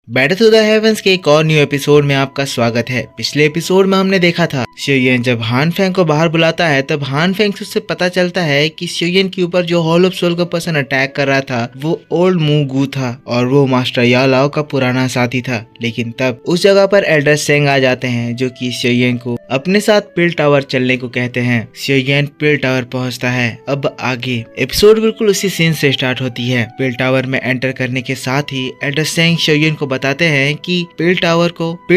Battle to the heavens के एक और न्यू एपिसोड में आपका स्वागत है। पिछले एपिसोड में हमने देखा था शियोयन जब हान फेंग को बाहर बुलाता है तब हान फेंग से उससे पता चलता है कि शियोयन के ऊपर जो हॉल ऑफ सोल का पर्सन अटैक कर रहा था वो ओल्ड मू गू था और वो मास्टर या लाओ का पुराना साथी था। लेकिन तब उस जगह पर एल्डर सेंग आ जाते हैं जो कि शियोयन को अपने साथ पिल टावर चलने को कहते हैं। शियोयन पिल टावर पहुंचता है। अब आगे एपिसोड बिल्कुल उसी सीन से स्टार्ट होती है। पिल टावर में एंटर करने के साथ ही एल्डर सेंग शियोयन को बताते हैं कि पिल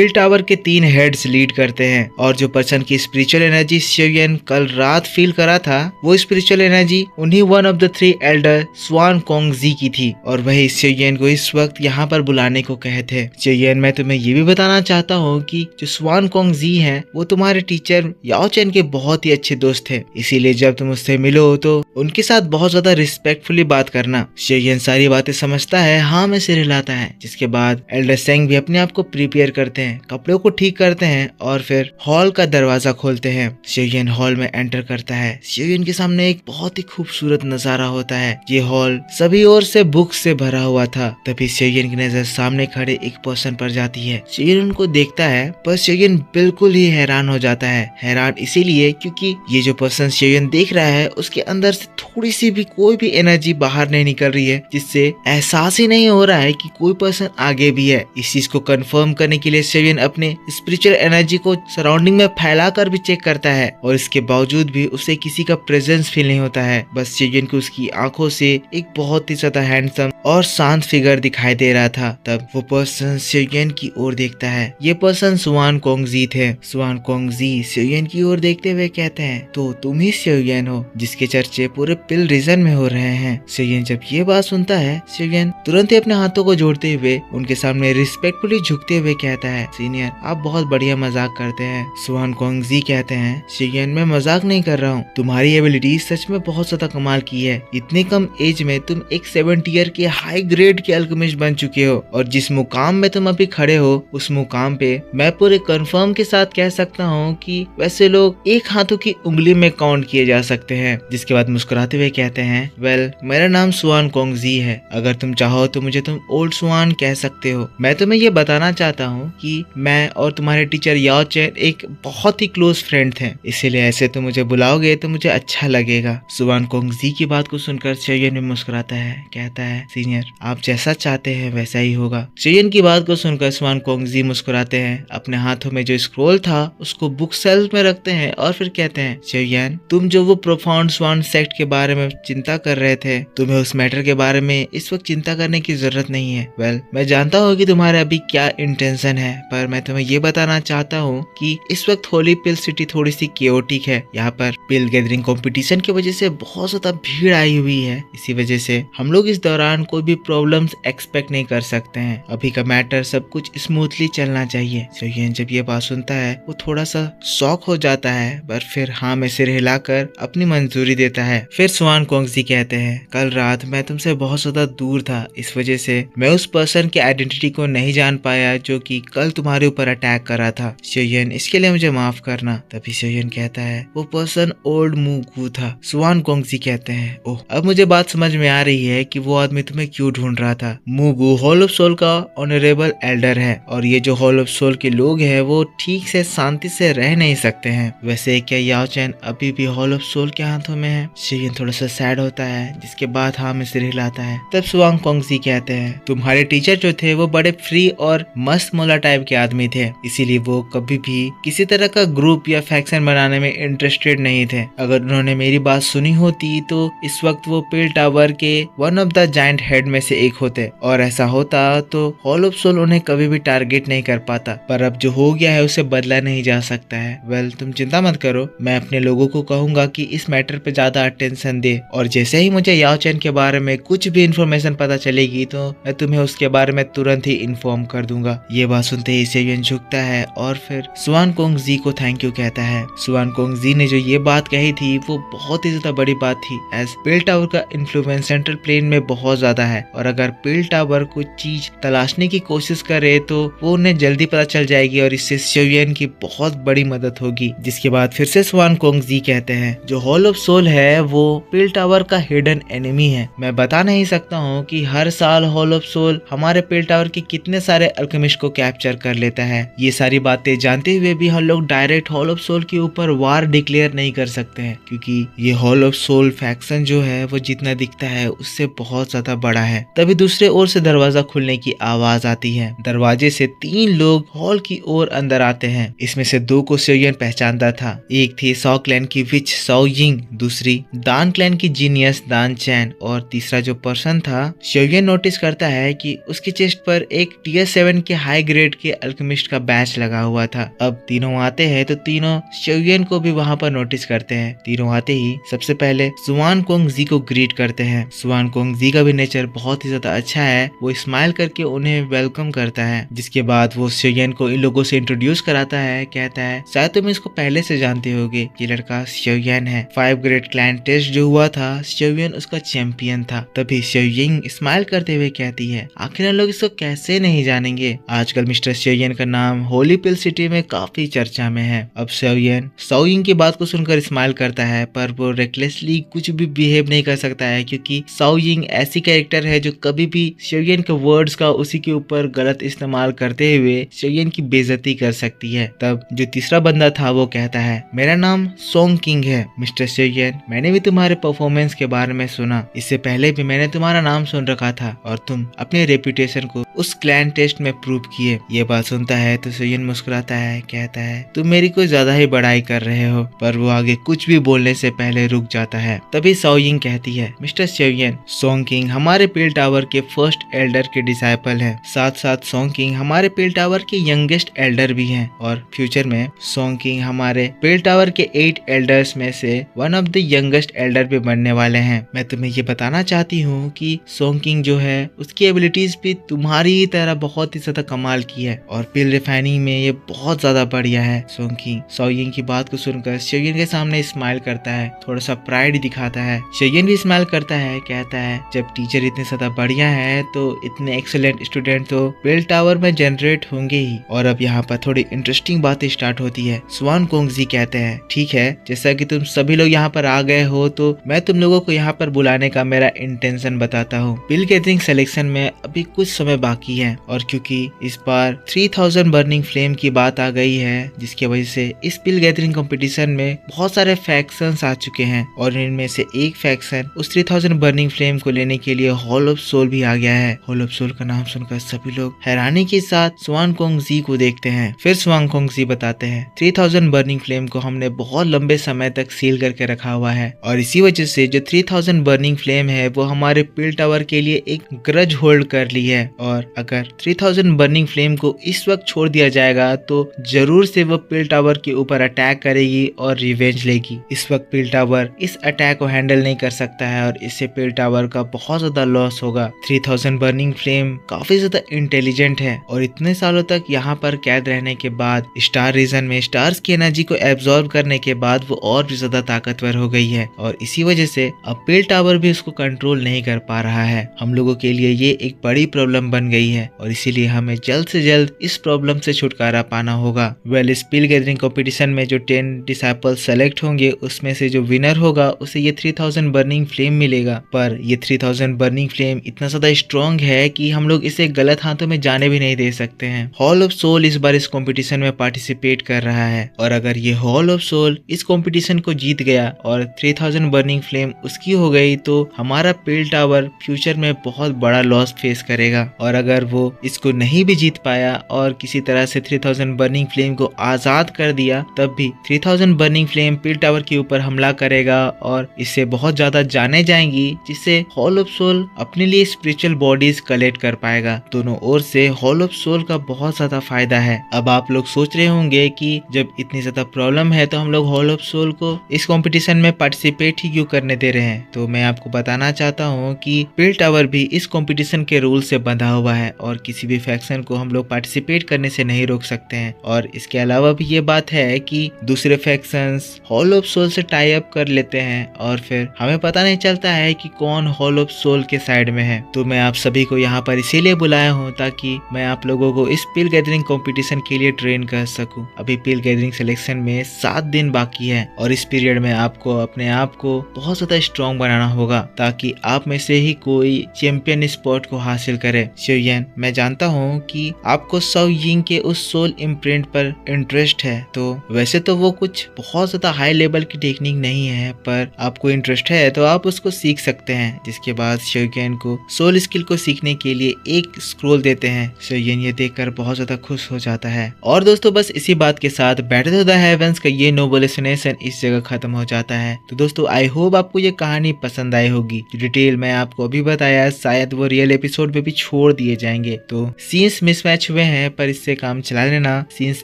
टावर के 3 हेड्स लीड करते हैं और जो पर्सन की स्पिरिचुअल एनर्जी शियोयन कल रात फील करा था वो स्पिरिचुअल एनर्जी उन्हीं one of the 3 elder Swan Kong ji की थी और वही शियोयन को इस वक्त यहाँ पर बुलाने को कहे थे। शियोयन, मैं तुम्हें ये भी बताना चाहता हूँ कि जो स्वान कोंग जी है वो तुम्हारे टीचर याओ चेन के बहुत ही अच्छे दोस्त थे, इसीलिए जब तुम उससे मिलो तो उनके साथ बहुत ज्यादा रिस्पेक्टफुली बात करना। शियोयन सारी बातें समझता है, हाँ में सिर हिलाता है। जिसके बाद एल्डर सेंग भी अपने आप को प्रिपेयर करते हैं, कपड़ों को ठीक करते हैं और फिर हॉल का दरवाजा खोलते हैं। शियोयन हॉल में एंटर करता है। शियोयन के सामने एक बहुत ही खूबसूरत नजारा होता है। ये हॉल सभी ओर से बुक से भरा हुआ था। तभी शियोयन की नजर सामने खड़े एक पर्सन पर जाती है। शियोयन उनको देखता है पर शियोयन बिल्कुल ही हैरान हो जाता है। हैरान इसीलिए क्योंकि ये जो पर्सन शियोयन देख रहा है उसके अंदर से थोड़ी सी भी कोई भी एनर्जी बाहर नहीं निकल रही है, जिससे एहसास ही नहीं हो रहा है कि कोई पर्सन आगे भी है। इस चीज को कंफर्म करने के लिए शियोयन अपने स्पिरिचुअल एनर्जी को सराउंडिंग में फैलाकर भी चेक करता है और इसके बावजूद भी उसे किसी का प्रेजेंस फील नहीं होता है। बस शियोयन को उसकी आंखों से एक बहुत ही ज्यादा हैंडसम और शांत फिगर दिखाई दे रहा था। तब वो पर्सन शियोयन की ओर देखता है। ये पर्सन स्वान कोंग जी थे। स्वान कोंग जी शियोयन की ओर देखते हुए कहते हैं, तो तुम ही शियोयन हो जिसके चर्चे पूरे पिल रीजन में हो रहे हैं। शियोयन जब ये बात सुनता है शियोयन तुरंत ही अपने हाथों को जोड़ते हुए उनके सामने रिस्पेक्टफुली झुकते हुए कहता है, सीनियर आप बहुत बढ़िया मजाक करते हैं। स्वान कोंग जी कहते हैं, शियोयन मैं मजाक नहीं कर रहा हूँ, तुम्हारी एबिलिटी सच में बहुत ज्यादा कमाल की है। इतनी कम एज में तुम एक 70 ईयर के हाई ग्रेड के अल्केमिस्ट बन चुके हो और जिस मुकाम में तुम अभी खड़े हो उस मुकाम पे मैं पूरे कंफर्म के साथ कह सकता हूँ कि वैसे लोग एक हाथों की उंगली में काउंट किए जा सकते हैं। जिसके बाद मुस्कुराते हुए कहते हैं, वेल मेरा नाम स्वान कोंग जी है, अगर तुम चाहो तो मुझे तुम ओल्ड स्वान कह सकते हो। मैं तुम्हें ये बताना चाहता हूँ कि मैं और तुम्हारे टीचर याओ चेन एक बहुत ही क्लोज फ्रेंड थे, इसीलिए ऐसे तुम मुझे बुलाओगे तो मुझे अच्छा लगेगा। स्वान कोंग जी की बात को सुनकर शियोयन भी मुस्कुराता है, कहता है, सीनियर आप जैसा चाहते हैं वैसा ही होगा। शियोयन की बात को सुनकर स्वान कोंग जी मुस्कुराते हैं, अपने हाथों में जो स्क्रोल था उसको बुक सेल्फ में रखते हैं और फिर कहते हैं, शियोयन तुम जो वो प्रोफाउंड स्वान सेक्ट के बारे में चिंता कर रहे थे, तुम्हें उस मैटर के बारे में इस वक्त चिंता करने की जरूरत नहीं है। वेल मैं जानता हूँ कि तुम्हारे अभी क्या इंटेंशन है, पर मैं तुम्हें ये बताना चाहता हूँ कि इस वक्त होली पिल सिटी थोड़ी सी केओटिक है। यहाँ पर पिल गैदरिंग कंपटीशन की वजह से बहुत ज्यादा भीड़ आई हुई है, इसी वजह से हम लोग इस दौरान कोई भी प्रॉब्लम्स एक्सपेक्ट नहीं कर सकते हैं। अभी का मैटर सब कुछ स्मूथली चलना चाहिए। शियोयन जब ये बात सुनता है वो थोड़ा सा शॉक हो जाता है, पर फिर हाँ में सिर हिलाकर अपनी मंजूरी देता है। फिर स्वान कोंग जी कहते हैं, कल रात मैं तुमसे बहुत ज्यादा दूर था, इस वजह से मैं उस पर्सन की आइडेंटिटी को नहीं जान पाया जो कि कल तुम्हारे ऊपर अटैक कर रहा था। शियोयन इसके लिए मुझे माफ करना। तभी शियोयन कहता है, वो पर्सन ओल्ड मू गू था। स्वान कोंग जी कहते हैं, ओह अब मुझे बात समझ में आ रही है कि वो आदमी तुम्हें क्यों ढूंढ रहा था। मू गू हॉल ऑफ सोल का ऑनरेबल एल्डर है और ये जो हॉल ऑफ सोल के लोग हैं वो ठीक से शांति से रह नहीं सकते हैं। वैसे क्या याओ चेन अभी भी हॉल ऑफ सोल के हाथों में है? शियोयन थोड़ा सा सैड होता है, जिसके बाद हाँ में सिर हिलाता है। तब स्वान कोंग जी कहते हैं, तुम्हारे टीचर जो थे वो बड़े फ्री और मस्त मौला टाइप के आदमी थे, इसीलिए वो कभी भी किसी तरह का ग्रुप या फैक्शन बनाने में इंटरेस्टेड नहीं थे। अगर उन्होंने मेरी बात सुनी होती तो इस वक्त वो पिल टावर के one of the giant head में से एक होते और ऐसा होता तो हॉल ऑफ सोल उन्हें कभी भी टारगेट नहीं कर पाता। पर अब जो हो गया है उसे बदला नहीं जा सकता है। वेल तुम चिंता मत करो, मैं अपने लोगों को कहूंगा कि इस मैटर पे ज्यादा अटेंशन दे और जैसे ही मुझे याओ चेन के बारे में कुछ भी इंफॉर्मेशन पता चलेगी तो मैं तुम्हें उसके बारे में तुरंत ही इन्फॉर्म कर दूंगा। ये बात सुनते ही शियोयन झुकता है और फिर स्वान कोंग जी को थैंक यू कहता है। स्वान कोंग जी ने जो ये बात कही थी वो बहुत ही ज्यादा बड़ी बात थी, एज पिल टावर का इन्फ्लुएंस सेंट्रल प्लेन में बहुत ज्यादा है और अगर पिल टावर कुछ चीज तलाशने की कोशिश करे तो वो उन्हें जल्दी पता चल जाएगी और इससे शियोयन की बहुत बड़ी मदद होगी। जिसके बाद फिर से स्वान कोंग जी कहते हैं, जो हॉल ऑफ सोल है वो पिल टावर का हिडन एनिमी है। मैं बता नहीं सकता हूँ कि हर साल हॉल ऑफ सोल हमारे पिल टावर टावर के कितने सारे अल्केमिस्ट को कैप्चर कर लेता है। ये सारी बातें जानते हुए भी हम लोग डायरेक्ट हॉल ऑफ सोल के ऊपर वार डिक्लेयर नहीं कर सकते हैं, क्योंकि ये हॉल ऑफ सोल फैक्शन जो है वो जितना दिखता है उससे बहुत ज्यादा बड़ा है। तभी दूसरे ओर से दरवाजा खुलने की आवाज आती है। दरवाजे से 3 लोग हॉल की ओर अंदर आते हैं। इसमें से 2 को शियोयन पहचानता था। एक थी सौ क्लैन की विच सौ यिंग, दूसरी दान क्लैन की जीनियस दान चैन, और तीसरा जो पर्सन था शियोयन नोटिस करता है कि उसकी चेस्ट पर एक टियर 7 के हाई ग्रेड के अल्केमिस्ट का बैच लगा हुआ था। अब तीनों आते हैं तो तीनों शियोयन को भी वहां पर नोटिस करते हैं। तीनों आते ही सबसे पहले सुआन कोंग जी को ग्रीट करते हैं। सुआन कोंग जी का भी नेचर बहुत ही ज्यादा अच्छा है। वो स्माइल करके उन्हें वेलकम करता है। जिसके बाद वो शियोयन को इन लोगों से इंट्रोड्यूस कराता है। कहता है शायद तुम इसको पहले से जानते होगे, ये लड़का शियोयन है। 5 ग्रेड क्लैन टेस्ट जो हुआ था शियोयन उसका चैंपियन था। तभी शियोयिंग स्माइल करते हुए कहती है आखिर हम लोग इसको कैसे नहीं जानेंगे। आजकल मिस्टर शियोयन का नाम होली पिल सिटी में काफी चर्चा में है। अब शियोयन शाओयिंग की बात को सुनकर स्माइल करता है, पर वो रेकलेसली कुछ भी बिहेव नहीं कर सकता है, क्योंकि शाओयिंग ऐसी कैरेक्टर है जो कभी भी शियोयन के वर्ड्स का उसी के ऊपर गलत इस्तेमाल करते हुए शियोयन की बेइज्जती कर सकती है। तब जो तीसरा बंदा था वो कहता है मेरा नाम सोंग किंग है। मिस्टर शियोयन, मैंने भी तुम्हारे परफॉर्मेंस के बारे में सुना। इससे पहले भी मैंने तुम्हारा नाम सुन रखा था और तुम अपने रेपुटेशन को उस क्लैन टेस्ट में प्रूव किए। ये बात सुनता है तो शियोयन मुस्कुराता है, कहता है तुम मेरी कोई ज्यादा ही बड़ाई कर रहे हो, पर वो आगे कुछ भी बोलने से पहले रुक जाता है। तभी शाओयिंग कहती है मिस्टर शियोयन, सोंग किंग हमारे पिल टावर के फर्स्ट एल्डर के डिसाइपल है। साथ साथ सोंग किंग हमारे पिल टावर के यंगेस्ट एल्डर भी हैं और फ्यूचर में सोंग किंग हमारे पिल टावर के 8 एल्डर्स में से one of the youngest Elder भी बनने वाले हैं। मैं तुम्हें ये बताना चाहती हूँ कि सोंग किंग जो है उसकी एबिलिटीज भी तुम्हारी ही तरह बहुत ही ज्यादा कमाल की है और पिल रिफाइनिंग में ये बहुत ज्यादा बढ़िया है। सोंग किंग शाओयिंग की बात को सुनकर शियोयन के सामने स्माइल करता है, थोड़ा सा प्राइड दिखाता है। शियोयन भी स्माइल करता है, कहता है जब टीचर इतने ज्यादा बढ़िया है तो इतने एक्सेलेंट स्टूडेंट तो पिल टावर में जनरेट होंगे ही। और अब यहाँ पर थोड़ी इंटरेस्टिंग बातें स्टार्ट होती है। सुआन कोंग जी कहते हैं ठीक है, जैसा कि तुम सभी लोग यहाँ पर आ गए हो तो मैं तुम लोगों को यहाँ पर बुलाने का मेरा इंटेंशन बताता हूँ। पिल गैदरिंग सिलेक्शन में अभी कुछ समय बाकी है और क्योंकि इस बार 3000 बर्निंग फ्लेम की बात आ गई है, जिसकी वजह से इस पिल गैदरिंग कंपटीशन में बहुत सारे फैक्शंस आ चुके हैं और इनमें से एक फैक्शन उस 3000 बर्निंग फ्लेम को लेने के लिए हॉल ऑफ सोल भी आ गया है। हॉल ऑफ सोल का नाम सुनकर सभी लोग हैरानी के साथ सुआन कोंग जी को देखते हैं। फिर सुआन कोंग जी बताते हैं 3000 बर्निंग फ्लेम को हमने बहुत लंबे समय तक सील करके रखा हुआ है और इसी वजह से जो 3000 बर्निंग फ्लेम है वो हमारे पिल टावर के लिए एक ग्रज होल्ड कर ली है और अगर 3000 बर्निंग फ्लेम को इस वक्त छोड़ दिया जाएगा तो जरूर से वो पिल टावर के ऊपर अटैक करेगी और रिवेंज लेगी। इस वक्त पिल टावर इस अटैक को हैंडल नहीं कर सकता है और इससे पिल टावर का बहुत ज्यादा लॉस होगा। 3000 बर्निंग फ्लेम काफी ज्यादा इंटेलिजेंट है और इतने सालों तक यहाँ पर कैद रहने के बाद स्टार रीजन में स्टार्स की एनर्जी को एब्जॉर्ब करने के बाद वो और भी ज्यादा ताकतवर हो गई है और इसी वजह से अब पिल टावर भी उसको कंट्रोल नहीं कर पा रहा है। हम लोगों के लिए ये एक बड़ी प्रॉब्लम बन गई है और इसीलिए हमें जल्द से जल्द इस प्रॉब्लम से छुटकारा पाना होगा। इस पिल गैदरिंग कंपटीशन में जो 10 डिसाइपल सेलेक्ट होंगे उसमें से जो विनर होगा उसे ये 3000 बर्निंग फ्लेम मिलेगा, पर ये 3000 बर्निंग फ्लेम इतना ज्यादा स्ट्रॉन्ग है कि हम लोग इसे गलत हाथों में जाने भी नहीं दे सकते हैं। हॉल ऑफ सोल इस बार इस कंपटीशन में पार्टिसिपेट कर रहा है और अगर ये हॉल ऑफ सोल इस कंपटीशन को जीत गया और 3000 बर्निंग फ्लेम उसकी हो गई तो हमारा पिल टावर फ्यूचर में बहुत बड़ा लॉस फेस करेगा और अगर वो इसको नहीं भी जीत पाया और किसी तरह से 3000 बर्निंग फ्लेम को आजाद कर दिया तब भी 3000 बर्निंग फ्लेम पिल टावर के ऊपर हमला करेगा और इससे बहुत ज्यादा जाने जाएंगी, जिससे हॉल ऑफ सोल अपने लिए स्पिरिचुअल बॉडीज कलेक्ट कर पाएगा। दोनों ओर से हॉल ऑफ सोल का बहुत ज्यादा फायदा है। अब आप लोग सोच रहे होंगे कि जब इतनी ज्यादा प्रॉब्लम है तो हम लोग हॉल ऑफ सोल को इस कंपटीशन में पार्टिसिपेट ही क्यों करने दे रहे हैं। तो मैं आपको बताना चाहता हूँ कि पिल टावर भी इस कंपटीशन के रूल से बंधा हुआ है और किसी भी फैक्शन को हम लोग पार्टिसिपेट करने से नहीं रोक सकते हैं। और इसके अलावा भी ये बात है कि दूसरे फैक्शंस हॉल ऑफ सोल से टाई अप कर लेते हैं और फिर हमें पता नहीं चलता है कि कौन हॉल ऑफ सोल के साइड में है। तो मैं आप सभी को यहाँ पर इसीलिए बुलाया हूँ ताकि मैं आप लोगों को इस पिल गैदरिंग कंपटीशन के लिए ट्रेन कर सकूं। अभी पिल गैदरिंग सिलेक्शन में 7 दिन बाकी है और इस पीरियड में आपको अपने आप को बहुत ज्यादा स्ट्रॉन्ग बनाना होगा ताकि आप में से ही कोई चैंपियन स्पॉट को हासिल करे। शियोयन, मैं जानता हूँ कि आपको सो यिंग के उस सोल इम्प्रिंट पर इंटरेस्ट है। तो वैसे तो वो कुछ बहुत ज्यादा हाई लेवल की टेक्निक नहीं है, पर आपको इंटरेस्ट है तो आप उसको सीख सकते हैं। जिसके बाद शियोयन को सोल स्किल को सीखने के लिए एक स्क्रोल देते हैं। शियोयन ये देखकर बहुत ज्यादा खुश हो जाता है। और दोस्तों बस इसी बात के साथ बैटल ऑफ द हेवंस का ये नोबल एक्सप्लेनेशन इस जगह खत्म हो जाता है। तो दोस्तों आई होप आपको ये कहानी पसंद आई होगी। जो डिटेल मैं आपको अभी बताया शायद वो रियल एपिसोड में भी छोड़ दिए जाएंगे, तो सीन्स मिसमैच हुए हैं, पर इससे काम चला लेना। सीन्स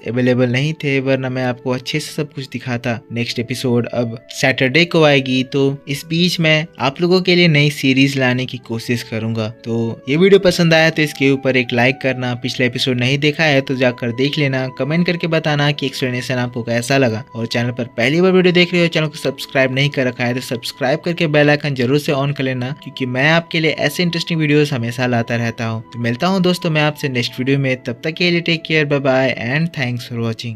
अवेलेबल नहीं थे, वरना मैं आपको अच्छे से सब कुछ दिखाता। नेक्स्ट एपिसोड अब सैटरडे को आएगी, तो इस बीच मैं आप लोगों के लिए नई सीरीज लाने की कोशिश करूंगा। तो ये वीडियो पसंद आया तो इसके ऊपर एक लाइक करना। पिछला एपिसोड नहीं देखा है तो जाकर देख लेना। कमेंट करके बताना कि एक्सप्लेनेशन आपको कैसा लगा। और चैनल पर पहली बार वीडियो देख रहे हो, चैनल को सब्सक्राइब नहीं कर रखा है तो सब्सक्राइब करके बेल आइकन जरूर से ऑन कर लेना, क्योंकि मैं आपके लिए ऐसे इंटरेस्टिंग वीडियोस हमेशा लाता रहता हूँ। तो मिलता हूँ दोस्तों मैं आपसे नेक्स्ट वीडियो में, तब तक के लिए take care, bye bye and thanks for watching.